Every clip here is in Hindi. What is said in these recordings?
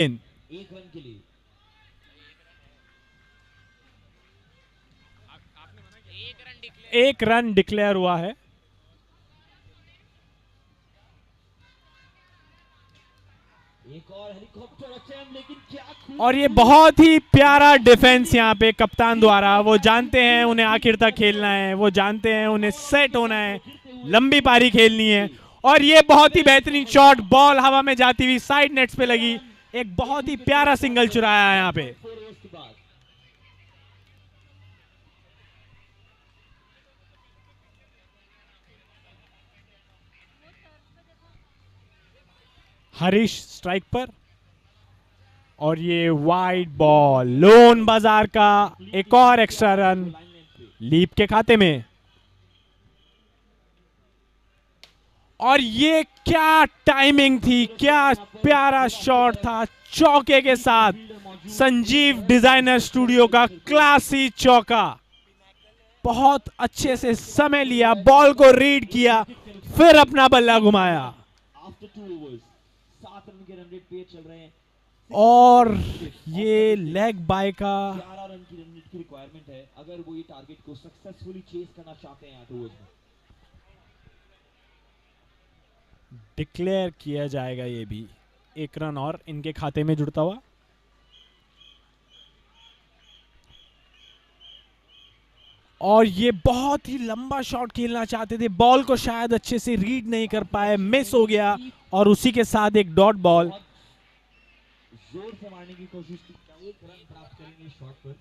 एक रन के लिए एक रन डिक्लेयर हुआ है। एक और हेलीकॉप्टर अटेम्प्ट, लेकिन क्या और ये बहुत ही प्यारा डिफेंस यहाँ पे कप्तान द्वारा। वो जानते हैं उन्हें आखिर तक खेलना है, वो जानते हैं उन्हें सेट होना है, लंबी पारी खेलनी है। और ये बहुत ही बेहतरीन शॉट, बॉल हवा में जाती हुई साइड नेट्स पे लगी। एक बहुत ही प्यारा सिंगल चुराया है यहाँ पे। हरीश स्ट्राइक पर और ये वाइड बॉल, लोन बाजार का एक और एक्स्ट्रा रन लीप के खाते में। और ये क्या टाइमिंग थी, क्या प्यारा शॉट था, चौके के साथ संजीव डिजाइनर स्टूडियो का क्लासी चौका। बहुत अच्छे से समय लिया, बॉल को रीड किया, फिर अपना बल्ला घुमाया। और ये लेग बाय का 11 रन की रन की रिक्वायरमेंट है अगर वो ये टारगेट को सक्सेसफुली चेस करना चाहते हैं 8 ओवर्स में। डिक्लेयर किया जाएगा ये भी, एक रन और इनके खाते में जुड़ता हुआ। और ये बहुत ही लंबा शॉट खेलना चाहते थे, बॉल को शायद अच्छे से रीड नहीं कर पाए, मिस हो गया और उसी के साथ एक डॉट बॉल। जोर से मारने की कोशिश की, एक रन प्राप्त करेंगे इस शॉट पर।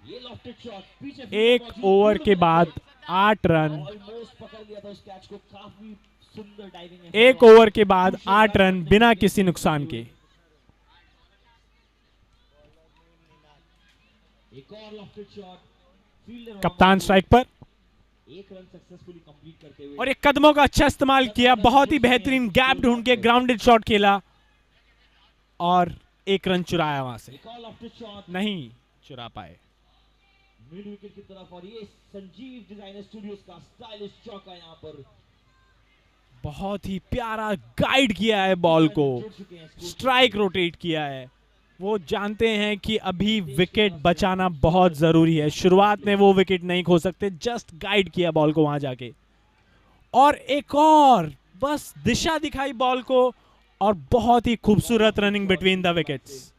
ये लॉफ्टेड शॉट पीछे, एक ओवर के बाद 8 रन, ऑलमोस्ट पकड़ लिया था उस कैच को, काफी सुंदर डाइविंग। एक ओवर के बाद 8 रन बिना किसी नुकसान के। एक और लॉफ्टेड शॉट, फील्डर कप्तान स्ट्राइक पर एक रन सक्सेसफुली कंप्लीट करते हुए। और एक कदमों का अच्छा इस्तेमाल किया, बहुत ही बेहतरीन गैप ढूंढ के ग्राउंडेड शॉट खेला और एक रन चुराया वहां से, नहीं चुरा पाए। मिड विकेट की तरफ, और ये संजीव डिजाइनर स्टूडियोज का स्टाइलिश चौका यहाँ पर। बहुत ही प्यारा गाइड किया है बॉल को, स्ट्राइक रोटेट किया है। वो जानते हैं कि अभी विकेट बचाना बहुत जरूरी है, शुरुआत में वो विकेट नहीं खो सकते, जस्ट गाइड किया बॉल को वहां जाके। और एक और बस दिशा दिखाई बॉल को और बहुत ही खूबसूरत रनिंग बिटवीन द विकेट्स।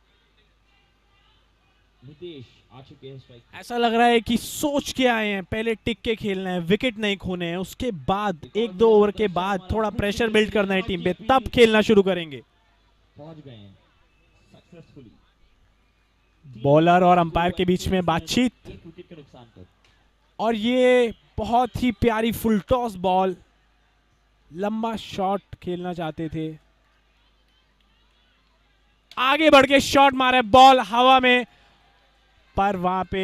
ऐसा लग रहा है कि सोच के आए हैं, पहले टिक के खेलना है, विकेट नहीं खोने हैं, उसके बाद 1-2 ओवर के बाद थोड़ा प्रेशर बिल्ड करना है टीम पे, तब खेलना शुरू करेंगे। पहुंच गए हैं सक्सेसफुली। बॉलर और अंपायर के बीच में बातचीत, विकेट के नुकसान पर। और ये बहुत ही प्यारी फुल टॉस बॉल, लंबा शॉट खेलना चाहते थे, आगे बढ़ के शॉट मारे, बॉल हवा में, पर वहां पे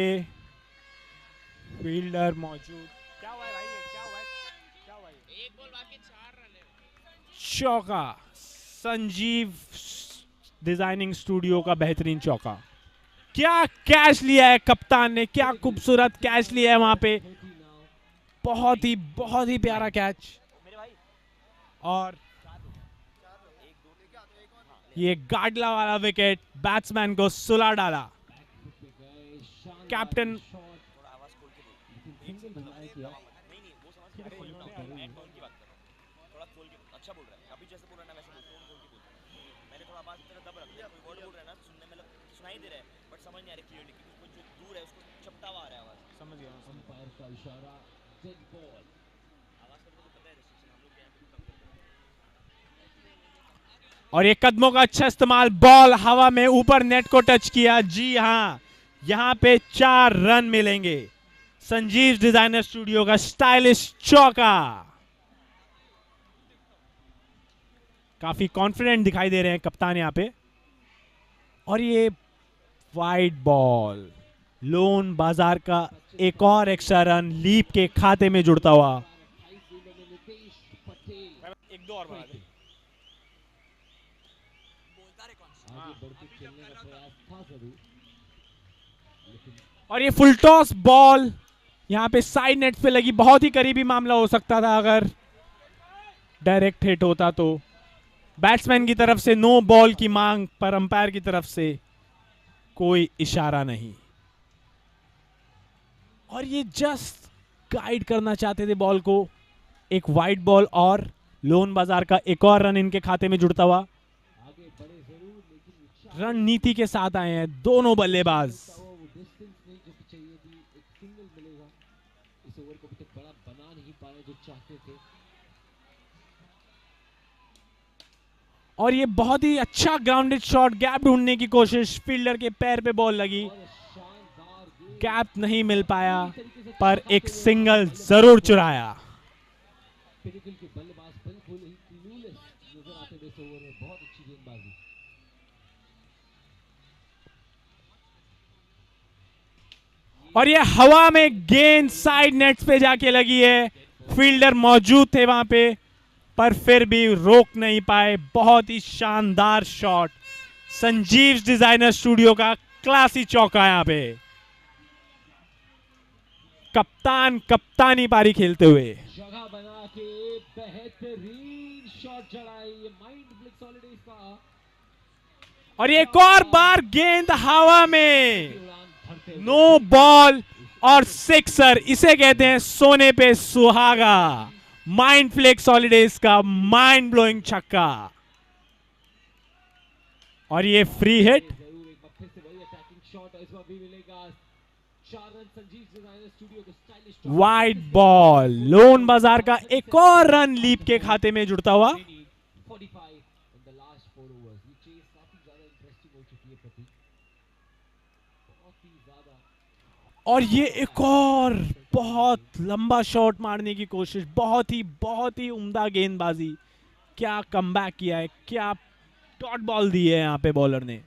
फील्डर मौजूद। क्या हुआ है भाई, क्या हुआ है, क्या हुआ है? एक बॉल बाकी 4 रन है। चौका, संजीव डिजाइनिंग स्टूडियो का बेहतरीन चौका। क्या कैच लिया है कप्तान ने, क्या खूबसूरत कैच लिया है वहां पे, बहुत ही प्यारा कैच। और ये गाडला वाला विकेट बैट्समैन को सुला डाला। कैप्टन और ये कदमों का अच्छा इस्तेमाल, बॉल हवा में ऊपर नेट को टच किया। जी हां, यहां पे 4 रन मिलेंगे। संजीव डिजाइनर स्टूडियो का स्टाइलिश चौका, काफी कॉन्फिडेंट दिखाई दे रहे हैं कप्तान यहां पे। और ये वाइड बॉल, लोन बाजार का एक और एक्स्ट्रा रन लीप के खाते में जुड़ता हुआ। एक दो और बढ़ा दे। और ये फुल टॉस बॉल यहां पे साइड नेट पे लगी, बहुत ही करीबी मामला हो सकता था अगर डायरेक्ट हिट होता तो। बैट्समैन की तरफ से नो बॉल की मांग, पर अंपायर की तरफ से कोई इशारा नहीं। और ये जस्ट गाइड करना चाहते थे बॉल को। एक वाइड बॉल और लोन बाजार का एक और रन इनके खाते में जुड़ता हुआ। रणनीति के साथ आए हैं दोनों बल्लेबाज। और ये बहुत ही अच्छा ग्राउंडेड शॉट, गैप ढूंढने की कोशिश, फील्डर के पैर पे बॉल लगी, गैप नहीं मिल पाया, पर एक सिंगल जरूर चुराया। और ये हवा में गेंद साइड नेट्स पे जाके लगी है। फील्डर मौजूद थे वहां पे, पर फिर भी रोक नहीं पाए। बहुत ही शानदार शॉट, संजीव डिजाइनर स्टूडियो का क्लासी चौका यहां पे। कप्तान कप्तानी पारी खेलते हुए जगह बना के बेहतरीन शॉट चढ़ाई माइंड ब्लिक्स हॉलिडेज का। और ये एक और बार गेंद हवा में, नो बॉल और सिक्सर। इसे कहते हैं सोने पे सुहागा। माइंड फ्लेक्स हॉलिडेज का माइंड ब्लोइंग छक्का। और ये free hit, wide ball, loan बाजार का एक और रन लीप के खाते में जुड़ता हुआ। और ये एक और बहुत लंबा शॉट मारने की कोशिश, बहुत ही उम्दा गेंदबाजी। क्या कमबैक किया है, क्या डॉट बॉल दी है यहां पे बॉलर ने।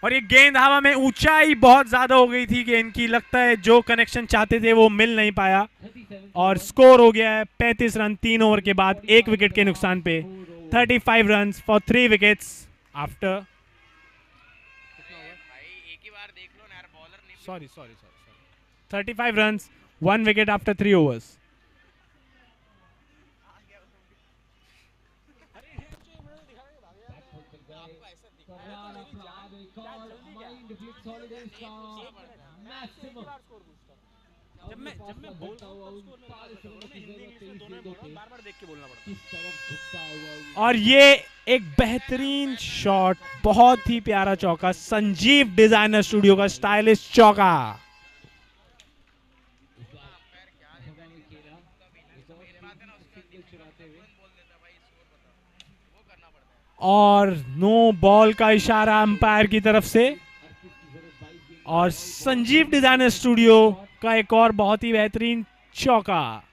और ये गेंद हवा में, ऊंचाई बहुत ज्यादा हो गई थी गेंद की, लगता है जो कनेक्शन चाहते थे वो मिल नहीं पाया। और स्कोर हो गया है 35 रन 3 ओवर के बाद, 1 विकेट के नुकसान पे। 35 run for 3 wickets after. Sorry 35 run 1 wicket after 3 overs. जब मैं बोलता हूं बार-बार देख के बोलना पड़ता। और ये एक बेहतरीन शॉट, बहुत ही प्यारा चौका, संजीव डिजाइनर स्टूडियो का स्टाइलिश चौका। और नो बॉल का इशारा अंपायर की तरफ से। और संजीव डिजाइनर स्टूडियो का एक और बहुत ही बेहतरीन चौका।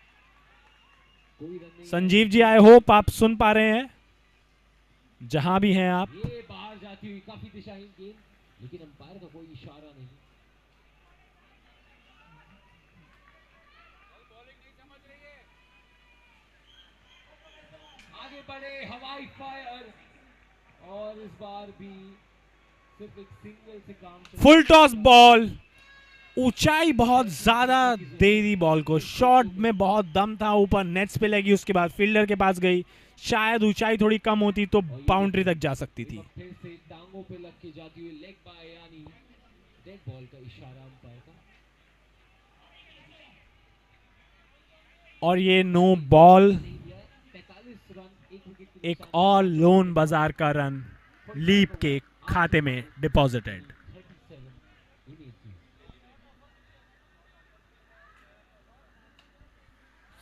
संजीव जी, आई होप आप सुन पा रहे हैं जहां भी हैं आप। ये बाहर जाती हुई काफी दिशाहीन गेंद, लेकिन अंपायर का कोई इशारा नहीं। आगे बढ़े हवाई फायर, और इस बार भी सिर्फ एक सिंगल से काम। फुल टॉस बॉल, ऊंचाई बहुत ज्यादा दे दी बॉल को। शॉट में बहुत दम था, ऊपर नेट्स पे लगी, उसके बाद फील्डर के पास गई। शायद ऊंचाई थोड़ी कम होती तो बाउंड्री तक जा सकती थी। फिर से टांगों पे लग के जाती हुई लेग बाय, यानी डेड बॉल का इशारा अंपायर का। और ये नो बॉल, एक और लोन बाजार का रन लीप के खाते में डिपॉजिटेड।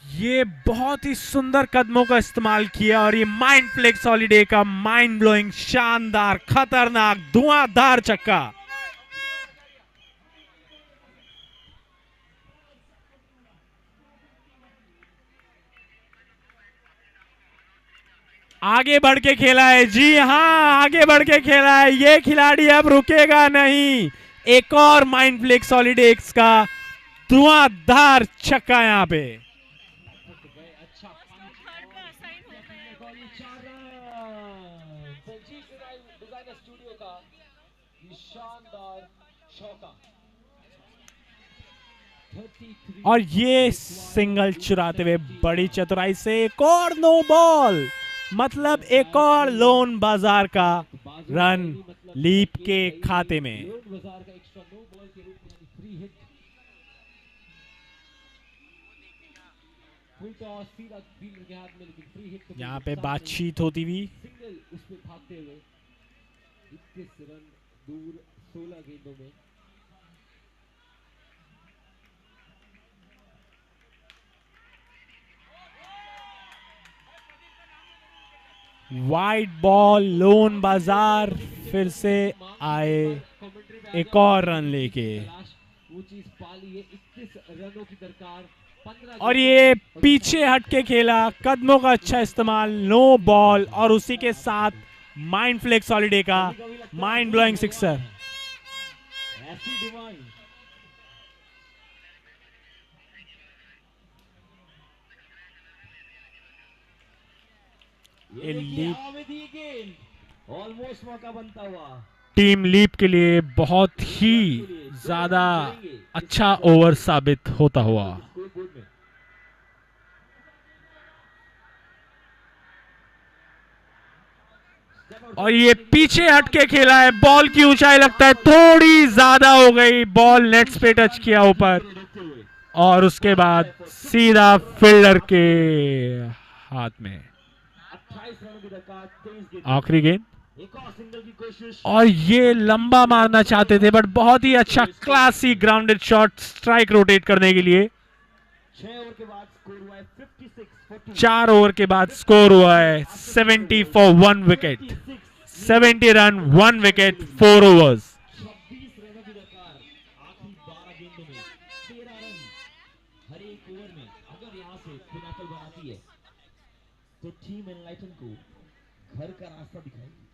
ये बहुत ही सुंदर कदमों का इस्तेमाल किया, और ये माइंड फ्लेक्स हॉलिडे का माइंड ब्लोइंग, शानदार, खतरनाक, धुआंधार छक्का। आगे बढ़ के खेला है, जी हां, आगे बढ़ के खेला है। ये खिलाड़ी अब रुकेगा नहीं। एक और माइंड फ्लेक्स हॉलिडेज का धुआंधार छक्का यहां पे। 33 और ये सिंगल चुराते हुए बड़ी चतुराई से एक और नो बॉल, मतलब एक और लोन बाजार का रन लीप के खाते में। लोन बाजार का एक्स्ट्रा नो बॉल के रूप में फ्री हिट। फुल टॉस सीधा फील्डर के हाथ में, लेकिन फ्री हिट तो यहाँ पे बातचीत होती हुई। सिंगल उस पे भागते हुए 21 रन दूर 16 गेंदों में। वाइड बॉल, लोन बाजार फिर से आए एक और रन लेके, वो चीज पाली है। 21 रनों की दरकार, 15 और ये पीछे हटके खेला, कदमों का अच्छा इस्तेमाल, नो बॉल, और उसी के साथ माइंड फ्लेक्स हॉलिडे का माइंड ब्लोइंग सिक्सर। ऐसी डिवाइन ये लीप ऑलमोस्ट मौका बनता हुआ। टीम लीप के लिए बहुत ही ज्यादा अच्छा ओवर साबित होता हुआ। स्कोरबोर्ड में और ये पीछे हटके खेला है, बॉल की ऊंचाई लगता है थोड़ी ज्यादा हो गई, बॉल नेट्स पे टच किया ऊपर, और उसके बाद सीधा फील्डर के हाथ में। 28 रनों की दरकार, 23 गेंद। आखिरी गेंद, एक और सिंगल की कोशिश। और ये लंबा मारना चाहते थे, बट बहुत ही अच्छा classy grounded shot strike rotate करने के लिए। 6 ओवर के बाद स्कोर हुआ है 56-42। 4 ओवर के बाद स्कोर हुआ है 70 for 1 wicket, 70 run 1 wicket 4 overs. 26 रनों की दरकार, आखिरी 12 गेंदों में 13 रन हर एक ओवर में। अगर यहाँ से पिनाकल बनाती है तो टीम एनलाइटन को घर का रास्ता दिखाएगी,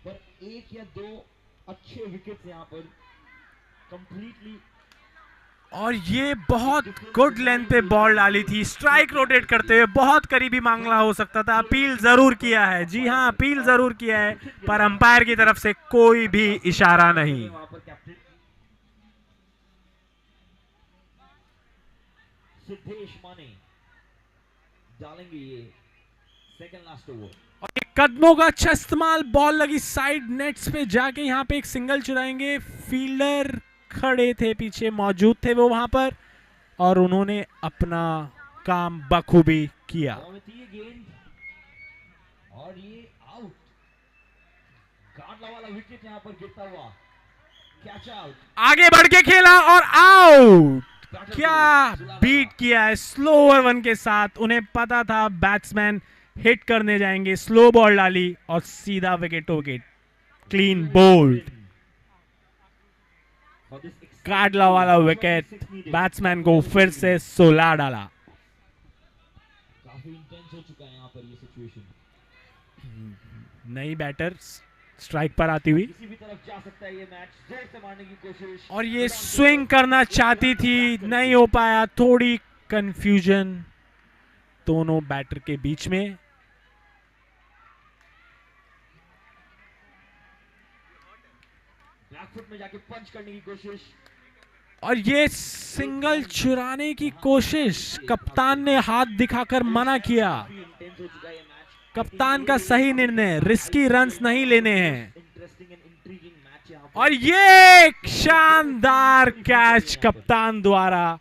पर एक या दो अच्छे विकेट्स यहाँ पर कंप्लीटली। और ये बहुत गुड लेंथ पे बॉल डाली थी, स्ट्राइक रोटेट करते हुए, बहुत करीबी मामला हो सकता था। अपील जरूर किया है, जी हाँ अपील जरूर किया है, पर अंपायर की तरफ से कोई भी इशारा नहीं। वहां पर कैप्टन सिद्धेश माने डालेंगे ये सेकंड लास्ट ओवर। और एक कदमों का अच्छा इस्तेमाल, बॉल लगी साइड नेट्स पे जाके, यहाँ पे एक सिंगल चुराएंगे। फील्डर खड़े थे, पीछे मौजूद थे वो वहां पर, और उन्होंने अपना काम बखूबी किया। ये गेंद और ये आउट, गार्डला वाला विकेट यहाँ पर गिरता हुआ, कैच आउट। आगे बढ़ के खेला और आउट। क्या बीट किया है स्लो ओवर 1 के साथ, उन्हें पता था बैट्समैन हिट करने जाएंगे, स्लो बॉल डाली और सीधा wicket to wicket, clean bowled. काडला वाला विकेट, बैट्समैन को फिर से 16 डाला। काफी इंटेंस हो चुका है यहाँ पर ये सिचुएशन। नई बैटर स्ट्राइक पर आती हुई, किसी भी तरफ जा सकता है ये मैच, जोर से मारने की कोशिश, और ये स्विंग करना चाहती थी, नहीं हो पाया। थोड़ी कंफ्यूजन दोनों बैटर के बीच में। बैकफुट में जाके पंच करने की कोशिश, और ये सिंगल चुराने की कोशिश, कप्तान ने हाथ दिखाकर मना किया। काफी इंटेंस हो चुका है ये मैच। कप्तान का सही निर्णय, रिस्की रन्स नहीं लेने हैं। इंटरेस्टिंग एंड इंट्रीगिंग मैच यहाँ पर। और ये एक शानदार कैच कप्तान द्वारा।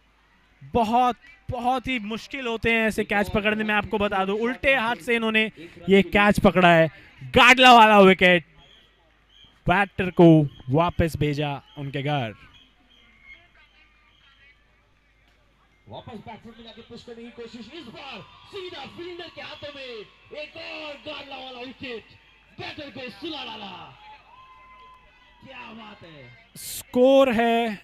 बहुत ही मुश्किल होते हैं ऐसे कैच पकड़ने में, आपको बता दूं। उल्टे हाथ से इन्होंने ये कैच पकड़ा है, गाडला वाला विकेट, बैटर को वापस भेजा उनके घर। वापस बैकफुट में जाके पुश करने की कोशिश, इस बार सीधा फील्डर के हाथों में एक और गाडला वाला विकेट, बैटर को सुला डाला। क्या बात है। स्कोर है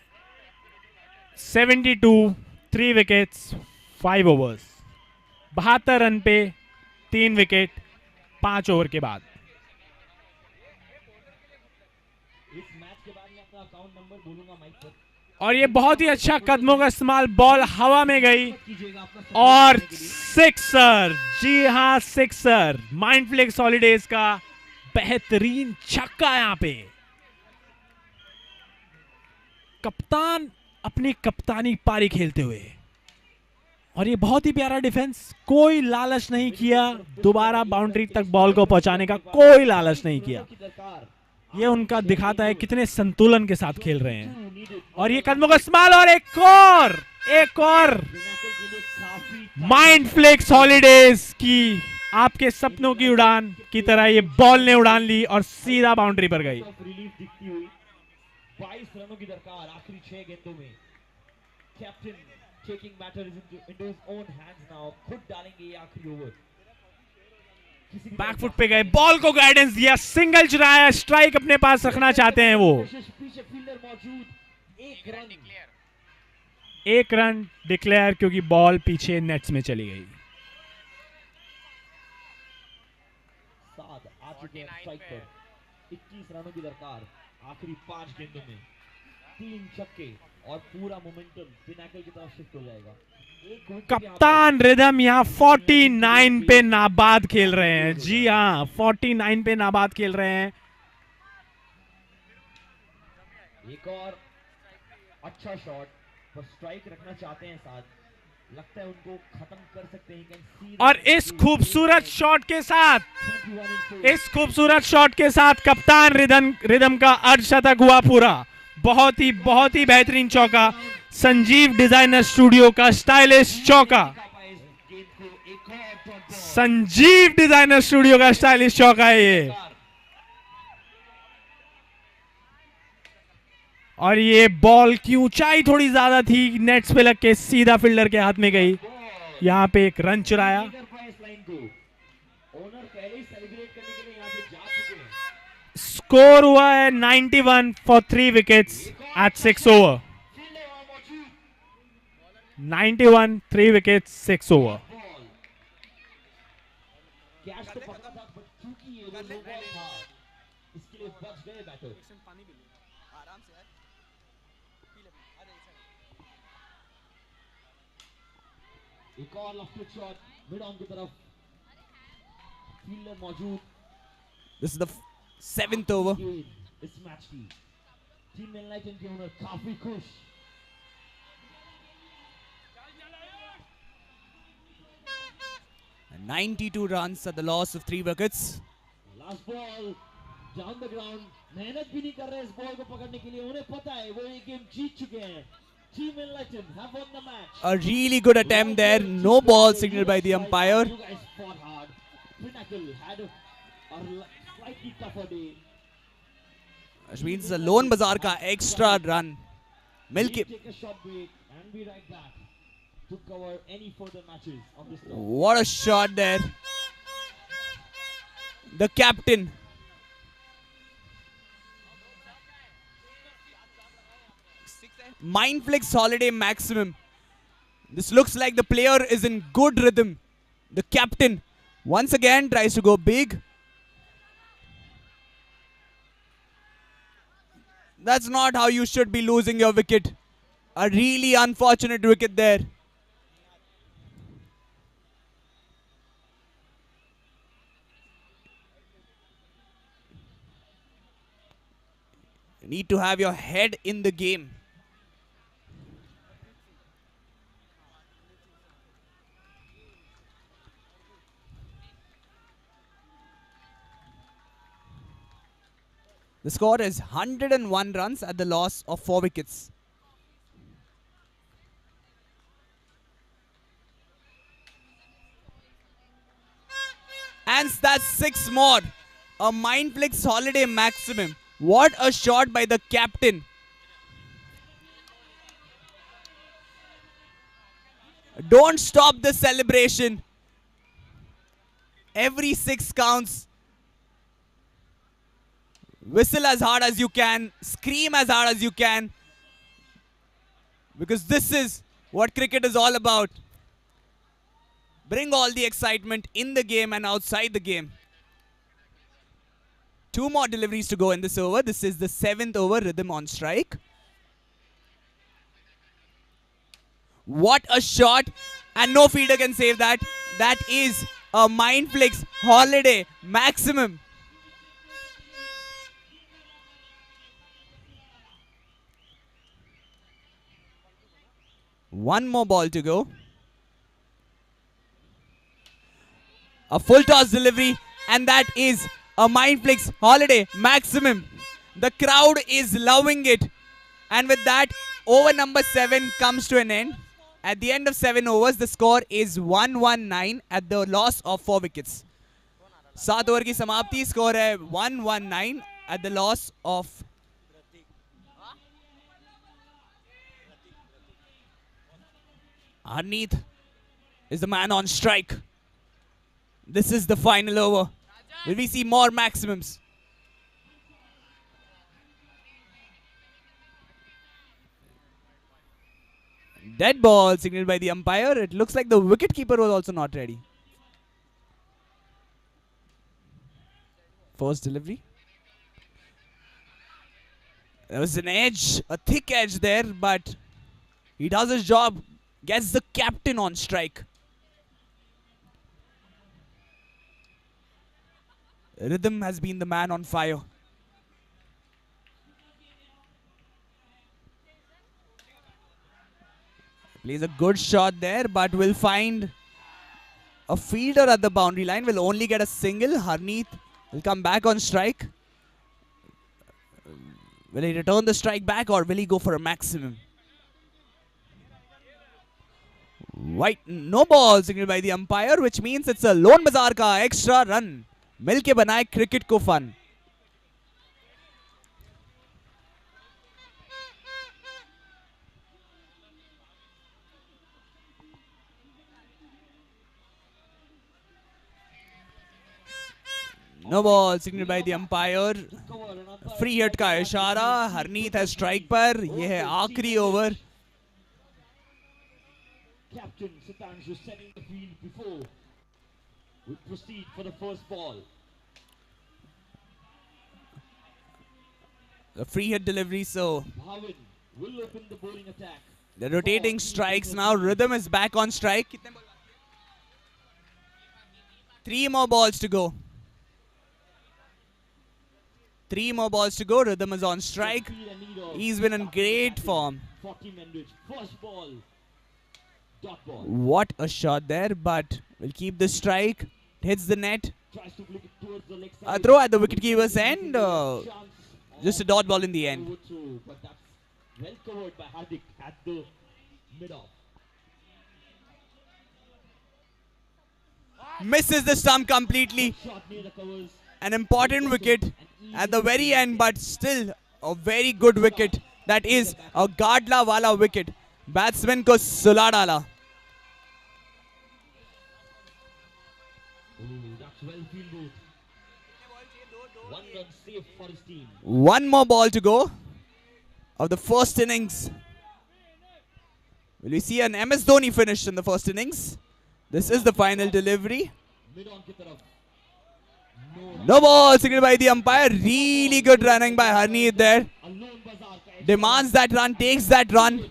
72, 3 विकेट्स 5 ओवर्स, 72 रन पे 3 विकेट 5 ओवर के बाद। इस मैच के बाद मैं अपना अकाउंट नंबर बोलूंगा माइक पर। और ये बहुत ही अच्छा कदमों का इस्तेमाल, बॉल हवा में गई कीजिएगा अपना support और करने के लिए। सिक्सर। जी हाँ सिक्सर, माइंड फ्लेक्स हॉलीडेज का बेहतरीन छक्का। यहाँ पे कप्तान अपनी कप्तानी पारी खेलते हुए। और ये बहुत ही प्यारा डिफेंस, कोई लालच नहीं किया दोबारा बाउंड्री तक बॉल को पहुंचाने का, कोई लालच नहीं किया। ये उनका दिखाता है कितने संतुलन के साथ खेल रहे हैं। और ये कदमों का इस्तेमाल, और एक और माइंड फ्लेक्स हॉलीडेज की आपके सपनों की उड़ान की तरह ये बॉल ने उड़ान ली और सीधा बाउंड्री पर गई। 22 रनों की दरकार आखिरी 6 गेंदों में। Captain taking matters into his own hands now, खुद डालेंगे ये आखिरी ओवर। बैकफुट पे गए, बॉल को गाइडेंस दिया, सिंगल चुराया, स्ट्राइक अपने पास रखना चाहते हैं वो। पीछे फील्डर मौजूद, एक रन डिक्लेयर क्योंकि बॉल पीछे नेट्स में चली गई। साद आ चुके हैं स्ट्राइक पर, 21 रनों की दरकार आखिरी 5 गेंदों में। 3 छक्के और पूरा मोमेंटम पिनाकल की तरफ शिफ्ट हो जाएगा। कप्तान रिदम यहाँ 49 पे नाबाद खेल रहे हैं। जी हाँ, 49 पे नाबाद खेल रहे हैं। एक और अच्छा शॉट पर स्ट्राइक रखना चाहते हैं साथ, लगता है उनको खत्म कर सकते हैं। और इस खूबसूरत शॉट के साथ कप्तान रिदम का अर्धशतक हुआ पूरा। बहुत ही बेहतरीन चौका, संजीव डिजाइनर स्टूडियो का स्टाइलिश चौका, संजीव डिजाइनर स्टूडियो का स्टाइलिश चौका है ये। और ये बॉल की ऊंचाई थोड़ी ज्यादा थी, नेट्स पे लग के सीधा फील्डर के हाथ में गई। यहां पे एक रन चुराया। स्कोर हुआ है 91 for 3 wickets at 6 over. 91, 3 wickets, 6 over. एक और लेफ्ट शॉट मिड ऑन की तरफ, फील्डर मौजूद। This is the 7th over. इस मैच की टीम एनलाइटन के ओनर काफी खुश। And 92 runs at the loss of 3 wickets. Last ball down the ground, मेहनत भी नहीं कर रहे इस बॉल को पकड़ने के लिए, उन्हें पता है वो ये गेम जीत चुके हैं। Team Enlighten have won the match. A really good attempt there. No ball signaled by the umpire. You guys fought hard. Pinnacle had a slightly tougher day. Which means the Lone Bazaar ka extra run. Milky. Take a short break and be right back to cover any further matches on this tour. What a shot there. The captain. Mindflex holiday maximum. This looks like the player is in good rhythm. The captain once again tries to go big. That's not how you should be losing your wicket. A really unfortunate wicket there. You need to have your head in the game. The score is 101 runs at the loss of 4 wickets. And that's 6 more. A Mindflex holiday maximum. What a shot by the captain. Don't stop the celebration. Every 6 counts. Whistle as hard as you can, scream as hard as you can, because this is what cricket is all about. Bring all the excitement in the game and outside the game. 2 more deliveries to go in this over. This is the 7th over, Rhythm on strike. What a shot, and no fielder can save that. That is a Mindflex holiday maximum. One more ball to go. A full toss delivery, and that is a Mindflix Holiday maximum. The crowd is loving it. And with that, over number 7 comes to an end. At the end of 7 overs, the score is 119 at the loss of 4 wickets. 7 over की समाप्ति, स्कोर है 119 at the loss of Harneet is the man on strike. This is the final over. Will we see more maximums? Dead ball signaled by the umpire. It looks like the wicketkeeper was also not ready. First delivery. There was an edge, a thick edge there, but he does his job. Gets the captain on strike. Rhythm has been the man on fire. Plays a good shot there, but will find a fielder at the boundary line. Will only get a single. Harneet will come back on strike. Will he return the strike back, or will he go for a maximum? White, no ball signaled by the umpire, which means it's a Lone Bazaar ka extra run. मिलके बनाए क्रिकेट को fun. No ball signaled by the umpire. Free hit का इशारा. हरनीत है स्ट्राइक पर. यह है आखिरी over. Captain Sitanshu setting the field before we proceed for the first ball. The free hit delivery, so Bhavin will open the bowling attack. the rotating strikes now. Rhythm is back on strike. 3 more balls to go. 3 more balls to go. Rhythm is on strike. He's been in great form. 40 Mendrich. First ball. Dot ball. What a shot there, but will keep the strike. Hits the net. Tries to flick it towards the leg A side. throw at the wicketkeeper's end. Chance Just a dot ball in the end. overthrow, but that's well covered by Hardik at the mid-off. Misses the stump completely. Shot near the covers. An important wicket at the very end, but still a very good wicket. That is a Gadla wala wicket. Batsman ko sula dala. Oh, that's well fielded. 1 run safe for his team. 1 more ball to go of the first innings. Will we see an MS Dhoni finish in the first innings? This is the final delivery. Mid-on ki taraf. No ball signaled by the umpire. Really good running by Harneet there. A Lone Bazaar ka extra Demands that run, takes that run,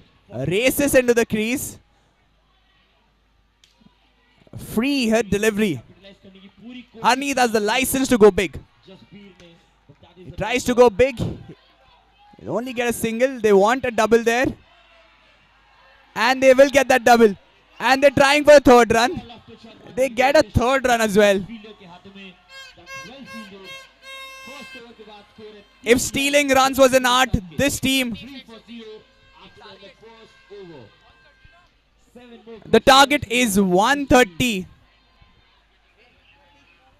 races into the crease. Free hit delivery. capitalize karne ki puri कोशिश Harneet has the license to go big. Jasbir ने, but that is He a tries to go big. He'll only get a single. They want a double there. And they will get that double. And they're trying for a third run. left shot. They get a third run as well. Fielder के हाथ में. That's well fielded. First over के बाद score है If stealing runs was an art, this team, 3 for 0 after the first over. 7 more. the target is 130.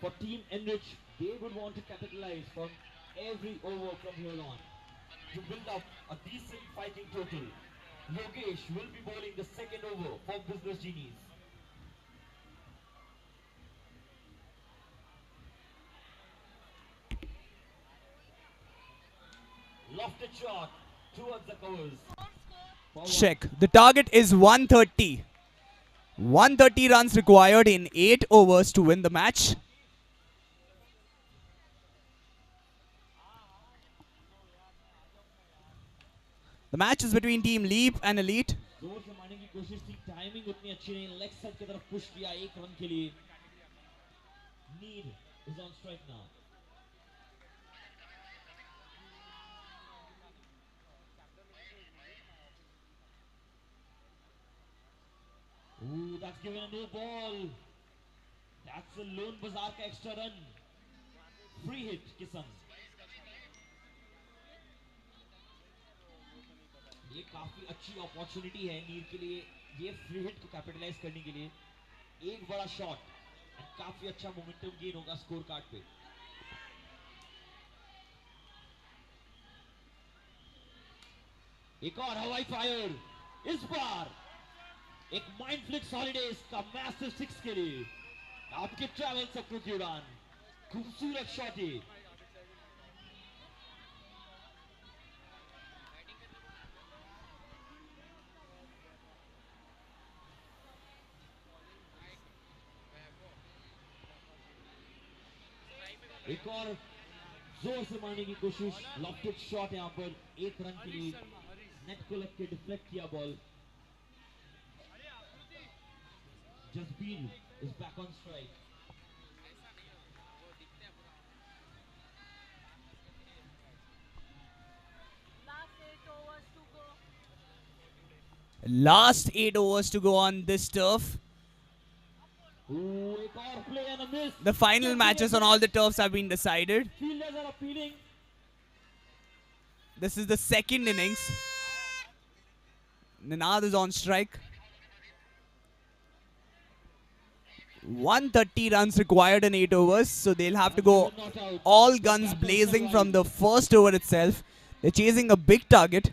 For Team Enrich, they would want to capitalize from every over from here on to build up a decent fighting total. Yogesh will be bowling the second over for Business Genies. Lofted shot towards the covers. Check. The target is 130. 130 runs required in 8 overs to win the match. The match is between Team Leap and Elite. जोर से मारने की कोशिश थी, टाइमिंग उतनी अच्छी नहीं, लेग साइड की तरफ पुश किया 1 रन के लिए. Need is on strike now. Ooh, that's given a no ball. That's a Lone Bazaar का extra run. Free hit किसन. ये काफी अच्छी अपॉर्चुनिटी है नीर के लिए ये फ्री हिट को कैपिटलाइज करने के लिए. एक बड़ा शॉट. काफी अच्छा मोमेंटम गेन होगा स्कोर कार्ड पे. एक और हवाई फायर. इस बार एक माइंड फ्लिक्स हॉलीडेज का मैसिव सिक्स के लिए आपके ट्रैवल सपनों की उड़ान. खूबसूरत शॉट है. एक और जोर से मारने की कोशिश. लॉफ्टेड शॉट यहां पर. एक रन के लिए नेट को लग के डिफ्लेक्ट किया ball. Jasbir is back on strike. Last 8 overs to go on this turf. Ooh, एक और play and a miss. The final matches on all the turfs have been decided. Fielders are appealing. This is the second innings. Ninad is on strike. 130 runs required in 8 overs, so they'll have to go Not out. all guns blazing from the first over itself. They're chasing a big target.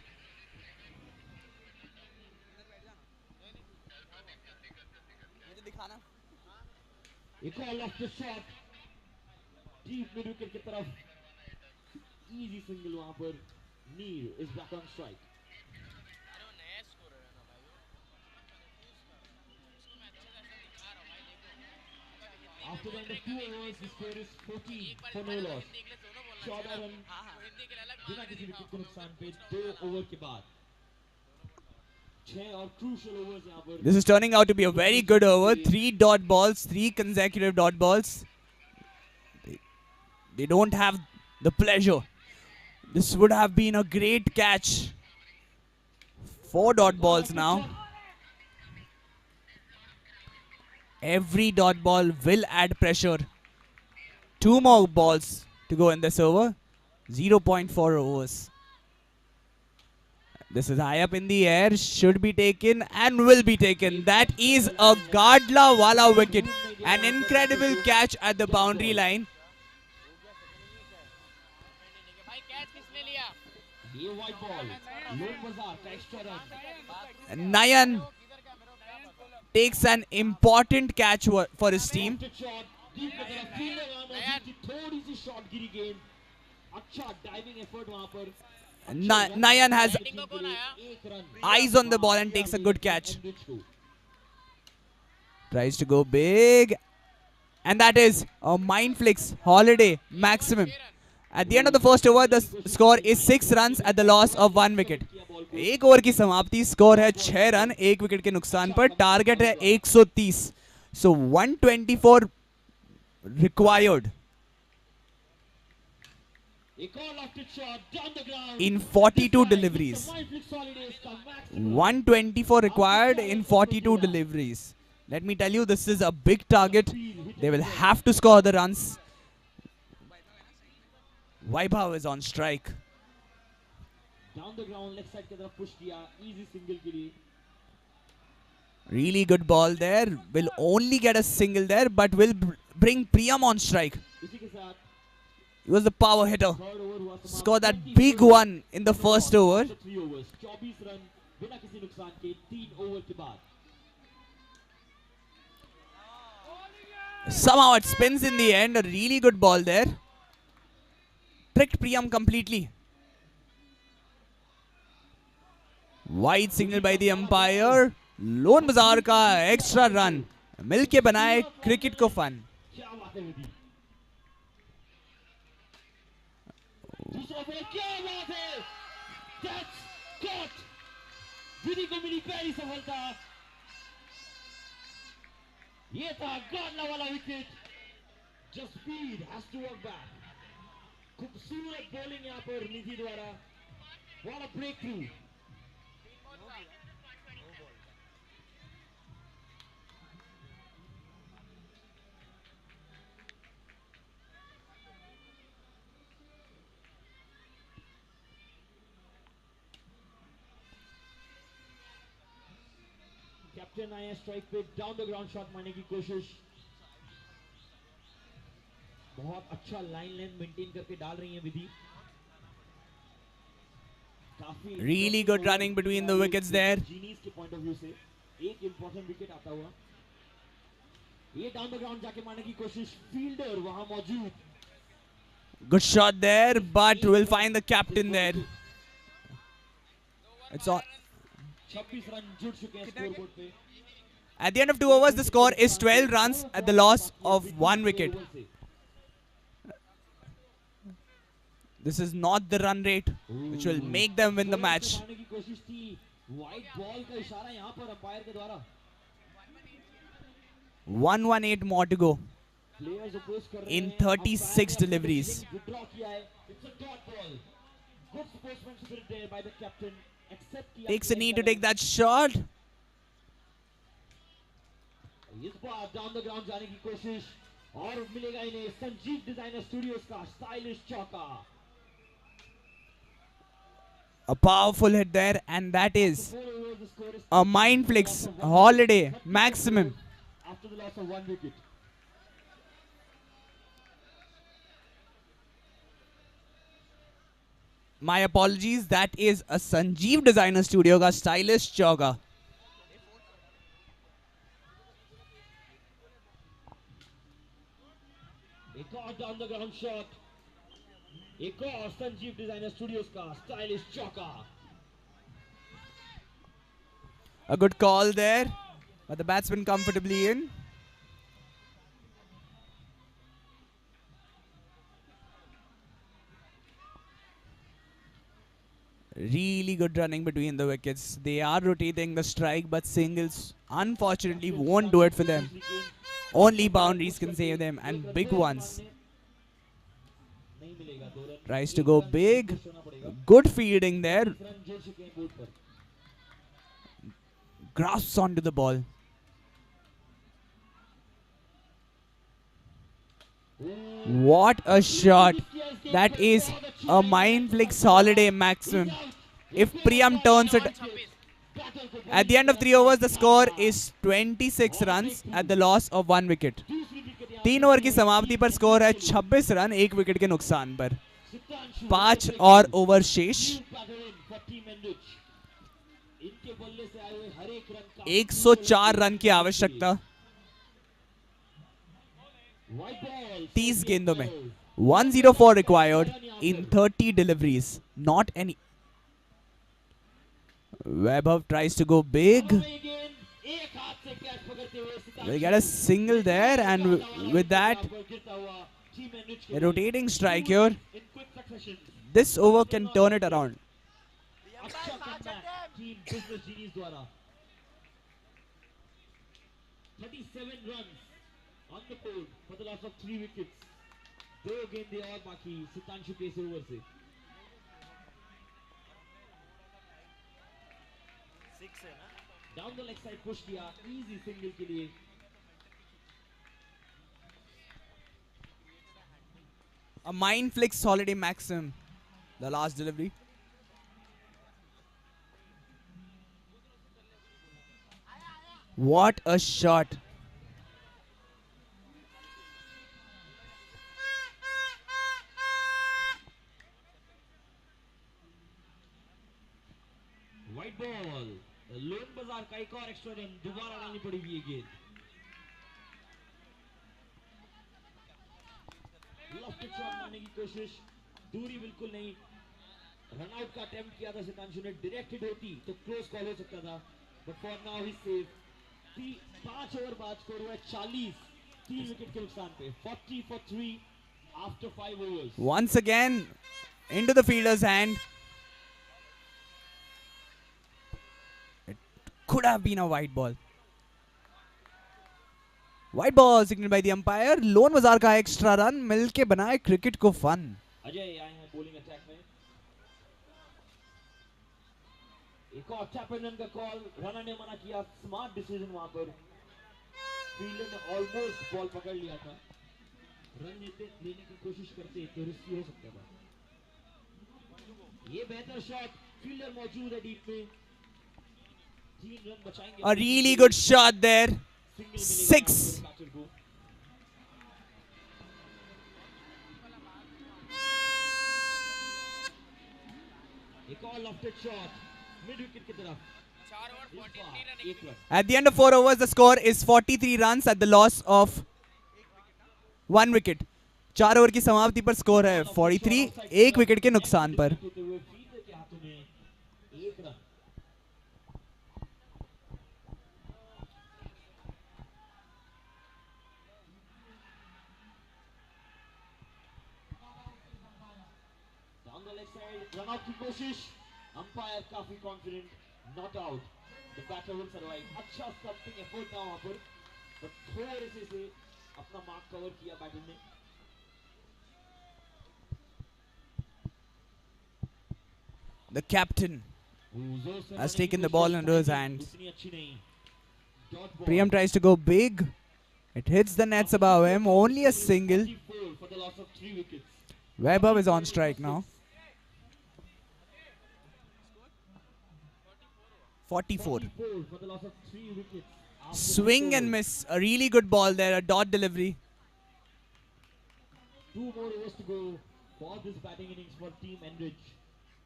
एक और lofted shot. Deep mid wicket की तरफ. Easy single वहां पर. Neer is back on strike. After the end of 2 overs, the score is 14 for no loss. 14 run बिना किसी विकेट को नुकसान पे 2 ओवर के बाद. 6 और crucial overs यहाँ पर. This is turning out to be a very good over. 3 dot balls, 3 consecutive dot balls. They don't have the pleasure. This would have been a great catch. 4 dot balls now. Every dot ball will add pressure. 2 more balls to go in this over. 0.4 overs. This is high up in the air. Should be taken and will be taken. That is a Gadla wala wicket. An incredible catch at the boundary line. ये white ball. Lone Bazaar का extra run. Nayan takes an important catch for his team. Lofted shot. Deep की तरफ. Fielder वहां मौजूद थी. थोड़ी सी shot गिरी गेंद. अच्छा diving effort वहां पर. Nayan has एक run. eyes on the ball and takes a good catch. Tries to go big. And that is a Mindflix Holiday maximum. At the end of the first over, the score is 6 runs at the loss of 1 wicket. एक ओवर की समाप्ति. स्कोर है 6 रन 1 विकेट के नुकसान पर. टारगेट है 130. So 124 required एक और lofted shot down the ground. in 42 deliveries. Mindflix Holidays का maximum. 124 required in 42 deliveries. Let me tell you, this is a big target. They will have to score the runs. Vaibhav is on strike. Down the ground leg side की तरफ push किया. Easy single के लिए. Really good ball there. Will only get a single there, but will bring Priyam on strike. इसी के साथ He was the power hitter. third over हुआ समाप्त. Scored that big one in the first over. 3 overs. 24 run बिना किसी नुकसान के 3 ओवर के बाद. Somehow it spins in the end. A really good ball there. Tricked Priyam completely. Wide signal by the umpire. Lone Bazaar का extra run. मिलके बनाए क्रिकेट को फन. क्या बात है विधि. दूसरा बॉल क्या बात है. That's caught. विधि को मिली पहली सफलता. ये था गाड़ना वाला wicket. Jasbir has to work back. खूबसूरत बॉलिंग यहाँ पर निधि द्वारा. What a breakthrough. कैप्टन आए स्ट्राइक पे, डाउन द ग्राउंड शॉट मारने की कोशिश। बहुत अच्छा लाइन लेंथ मेंटेन करके डाल रही है विधि। काफी Really good running between the wickets there. जीनीस के पॉइंट ऑफ व्यू से एक इंपॉर्टेंट विकेट आता हुआ। ये डाउन द ग्राउंड जाके मारने की कोशिश, फील्डर वहां मौजूद। Good shot there, but we'll find the captain there. It's on. 26 run जुड़ चुके हैं स्कोरबोर्ड पे। At the end of 2 overs, the score is 12 runs at the loss of 1 wicket. This is not the run rate which will make them win the match. की कोशिश थी, वाइट बॉल का इशारा यहां पर अंपायर के द्वारा। 118 more to go players oppose कर रहे हैं, in 36 deliveries. विड्रॉ किया है। It's a dot ball. Good sportsmanship there by the captain. Accept किया, Takes a knee to take that shot. इस बार डाउन द ग्राउंड जाने की कोशिश और मिलेगा इन्हें संजीव डिजाइनर स्टूडियोज का स्टाइलिश चौका। A powerful hit there, and that is a mind flicks holiday maximum. After the loss of 1 wicket. My apologies, that is a Sanjeev Designer Studio का stylish चौका. एक और डाउन द ग्राउंड शॉट, एक और संजीव डिजाइनर स्टूडियोज का स्टाइलिश चौका। A good call there, but the batsman comfortably in. Really good running between the wickets. They are rotating the strike, but singles unfortunately won't do it for them. Only boundaries can save them, and big ones. Tries to go big. Good fielding there. Grasps onto the ball. What a shot. That is a mind flicks holiday maximum. If Priyam turns it. At the end of 3 overs, the score is 26 runs at the loss of 1 wicket. 3 over की समाप्ति पर स्कोर है 26 रन 1 विकेट के नुकसान पर। 5 और ओवर शेष। 104 रन की आवश्यकता 30 गेंदों में। 104 required in 30 deliveries. Not any. Vaibhav tries to go big. They get a single there, and with that, a rotating strike here. This over can turn it around. अच्छा कमबैक टीम बिजनेस जीनियस द्वारा। 37 runs on the board for the loss of 3 wickets. 2 गेंदें और बाकी सितांशु के इस ओवर से। 6 है ना? Down the leg side push किया, इजी सिंगल के लिए। A mind flicks holiday maximum. The last delivery. What a shot. White ball. Loan बाजार का एक और एक्स्ट्रा रन दोबारा डालनी पड़ेगी ये गेंद। लॉफ्टेड शॉट मारने की कोशिश, दूरी बिल्कुल नहीं। रन आउट का अटेम्प्ट किया था सितांशु ने, डायरेक्टेड होती तो क्लोज कॉल हो सकता था, but for now he save. 5 over बाद स्कोर हुआ 40, 3 विकेट के नुकसान पे। 40 for 3 after 5 overs. Once again into the fielder's hand. It could have been a white ball. White ball signaled by the umpire. Loan बाजार का एक्स्ट्रा रन मिलके बनाए क्रिकेट को फन। अजय आए हैं बॉलिंग अटैक में। एक और टैप एंड रन का कॉल, रनर ने मना किया। स्मार्ट डिसीजन वहां पर। फील्डर ने ऑलमोस्ट बॉल पकड़ लिया था। रन लेने की कोशिश करते तो रिस्की हो सकता था। ये बेहतर शॉट, फील्डर मौजूद है डीप में। 3 रन बचाएंगे A really good shot there. Single 6. Batter को एक और लॉफ्टेड शॉट मिड विकेट की तरफ 4 ओवर 43 रन एक run At the end of 4 overs, the score is 43 runs at the loss of 1 wicket. 4 over की समाप्ति पर स्कोर है 43, 1 विकेट के नुकसान पर. होते हुए फील्डर के हाथों में एक run down the leg side run out की कोशिश अंपायर काफी confident not out the batter will survive अच्छा स्टंपिंग एफर्ट था वहां पर बट थोड़े से अपना मार्क कवर किया बैटर ने The captain has taken the ball into his hands. Priyam tries to go big. It hits the nets above him. Only a single. For the loss of 3 wickets. Vaibhav is on strike now. 44. For the loss of 3 wickets. After Swing and miss. A really good ball there. A dot delivery. 2 more overs to go for this batting innings for Team Enrich.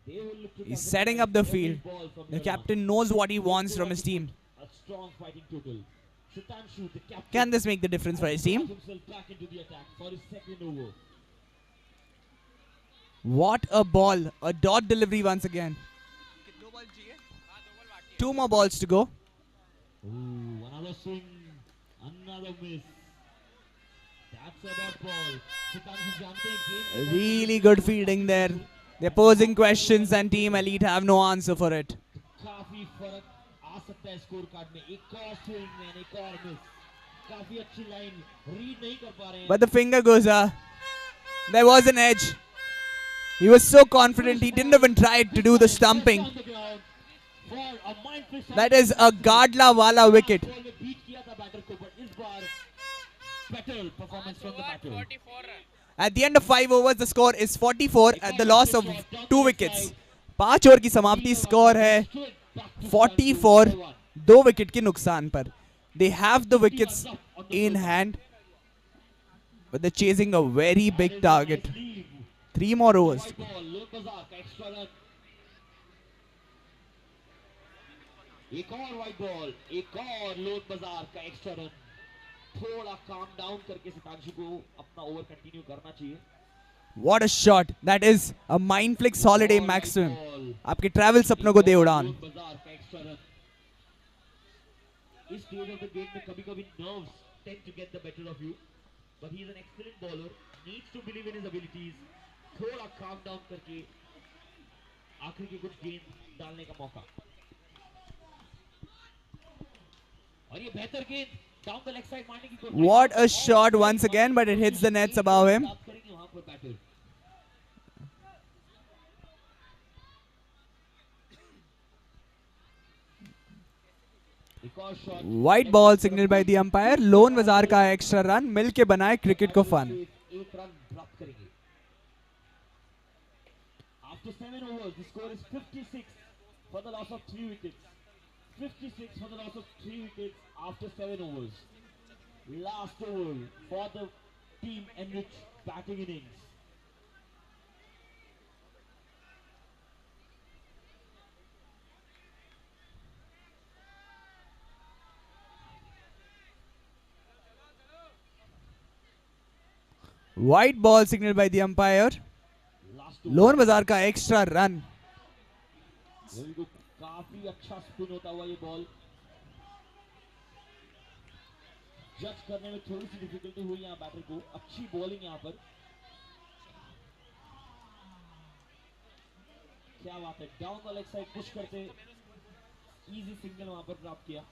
They will look to He's capitalize setting up the every field. ball from The here captain on. knows what he wants from his team. A strong fighting total. Sitanshu, the captain, Can this make the difference for his team? brought himself back into the attack for his second over. What a ball. A dot delivery once again. 2 more balls to go. Ooh, another swing, another miss. That's a dot ball. Sitanshu जानते हैं game Really good fielding there. They're posing questions and Team Elite have no answer for it. काफी फर्क आ सकता है स्कोर कार्ड में एक और स्विंग में एक और मिस काफी अच्छी लाइन रीड नहीं कर पा रहे हैं But the finger goes up. There was an edge. He was so confident he didn't even try to do the stumping. On the ground for a mindful shot. That is a Gadla wala wicket. Ball में बीट किया था बैटर को पर इस बार better performance from the batter 44 run At the end of 5 overs, the score is 44 at the loss of 2 wickets. 5 over की समाप्ति स्कोर है 44, 2 विकेट के नुकसान पर. They have the wickets in hand, but they're chasing a very big target. 3 more overs. लोक बाजार का एक्स्ट्रा रन एक और वाइड बॉल एक और लोक बाजार का एक्स्ट्रा रन थोड़ा काम डाउन करके सितांशु को अपना ओवर कंटिन्यू करना चाहिए What a shot. That is a Mindflix holiday maximum. आपके ट्रैवल सपनों को दे उड़ान. लोक बाजार का एक्स्ट्रा रन इस स्टेज ऑफ द गेम में कभी-कभी nerves tend to get the better of you but he is an excellent bowler needs to believe in his abilities थोड़ा काम डाउन करके आखिरी के कुछ गेंद डालने का मौका और ये बेहतर गेंद डाउन द लेग साइड मारने की कोशिश What a shot once again, but it hits the nets above him. बात करेंगे वहां पर बैटर एक और shot White ball signaled by the umpire. Loan बाजार का एक्स्ट्रा रन मिल के बनाए क्रिकेट को फन. एक रन प्राप्त करेंगे after 7 overs the score is 56 for the loss of 3 wickets 56 for the loss of 3 wickets after 7 overs last over for the team Enrich batting innings White ball signaled by the umpire. last over loan बाजार का एक्स्ट्रा रन. very good काफी अच्छा स्पिन होता हुआ ये बॉल जज करने में थोड़ी सी डिफिकल्टी हुई यहाँ बैटर को अच्छी बॉलिंग यहाँ पर क्या बात है down the leg side push करते इजी सिंगल वहां पर प्राप्त किया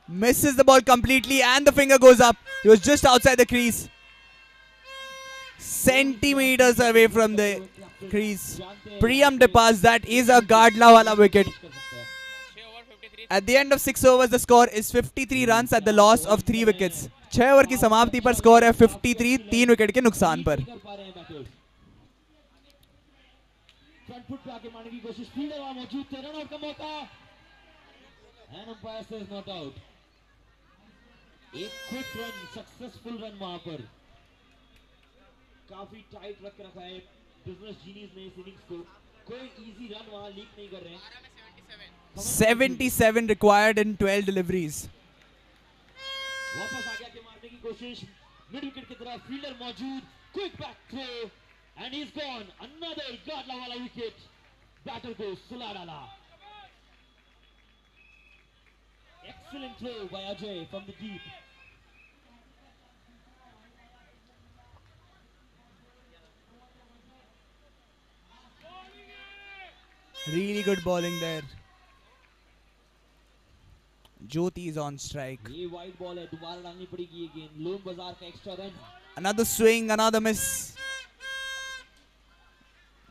Misses the ball completely and the finger goes up. He was just outside the crease. Centimeters away from the crease. Priyam Depas, that is a Gadla wala wicket. कर सकता है 6 over 53 At the end of 6 overs, the score is 53 runs at the loss of 3 wickets. 6 over की समाप्ति पर स्कोर है 53, 3 विकेट के नुकसान पर. कर पा रहे हैं बैटर्स फ्रंट फुट पे आके मारने की कोशिश फील्डर वहां मौजूद थे रन आउट का मौका And umpire says not out. एक क्विक रन, सक्सेसफुल रन वहां पर. काफी टाइट रख रखा है बिजनेस जीनियस ने इस इनिंग्स को. कोई इजी रन वहां लीक नहीं कर रहे हैं. 77 required in 12 deliveries. वापस आ गया के मारने की कोशिश. मिड विकेट की तरफ फील्डर मौजूद. Quick back throw and he is gone. Another गाडला वाला विकेट. बैटर को सुला डाला. Excellent throw by Ajay from the deep. Really good bowling there. Jyoti is on strike. ये वाइड बॉल है. दोबारा डालनी पड़ेगी ये गेंद. लोन बाजार का extra run. Another swing, another miss.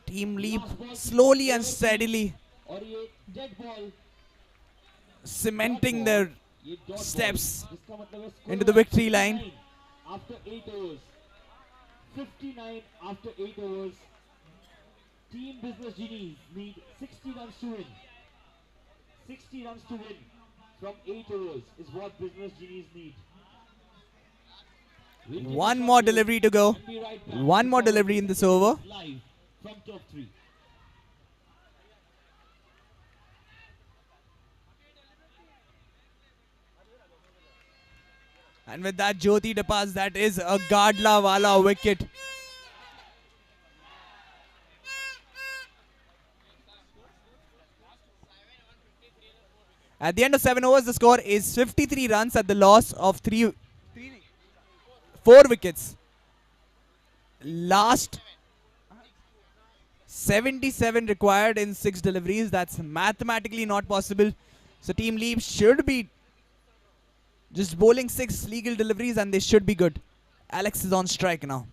Team leap slowly and steadily, और ये डेड बॉल. cementing their ये dot steps ball. इसका मतलब है score into the victory line. 59 after 8 overs. 59 after 8 overs. Team Business Genies need 60 runs to win. 60 runs to win from 8 overs is what Business Genies need. We'll take a One short more break delivery to go. and be right back One to more cover delivery in this this over. live from top 3. And with that Jyoti departs, that is a Gadla wala wicket. At the end of 7 overs, the score is 53 runs at the loss of 4 wickets. Last 77 required in 6 deliveries. That's mathematically not possible. So Team Leap should be just bowling 6 legal deliveries and they should be good. Alex is on strike now.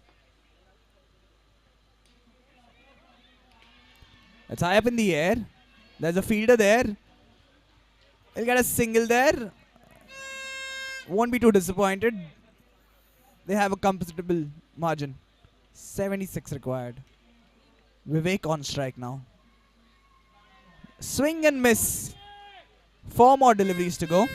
It's high up in the air. There's a fielder there. He'll get a single there. Won't be too disappointed. They have a comfortable margin. 76 required. Vivek on strike now. Swing and miss. 4 more deliveries to go.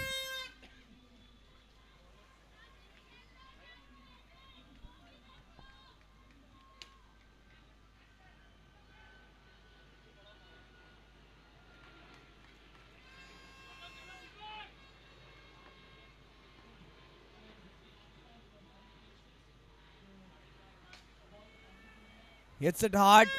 Hits it hard.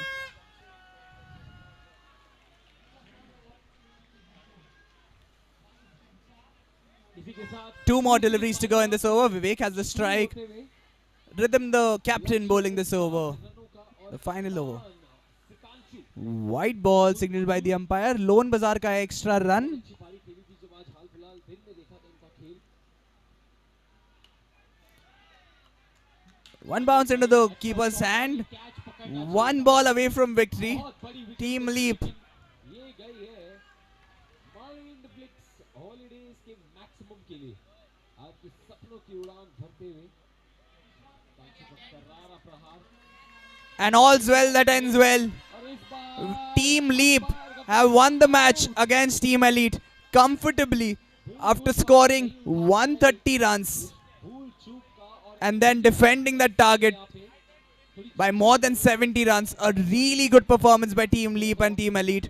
इसी के साथ 2 more deliveries to go in this over. Vivek has the strike. होते हुए Rhythm, the captain, bowling this over. रनों का और The final over. सिकांशु White ball signaled by the umpire. Lone Bazaar का extra run. अच्छी पारी खेली थी जब आज हाल फिलहाल दिन में देखा था इनका खेल. One bounce into the keeper's hand. Catch पकड़ना 1 ball away from victory. बहुत बड़ी विकेट. Team Leap. ये गई है माइंड ब्लिक्स हॉलीडेज के मैक्सिमम के लिए. आपके सपनों की उड़ान भरते हुए कांची पर करारा प्रहार. And all's well that ends well. और इस बार Team Leap have won the match against Team Elite comfortably after scoring 130 runs भूल चूक का और and then defending that target यहाँ पे थोड़ी by more than 70 runs. A really good performance by Team Leap and Team Elite.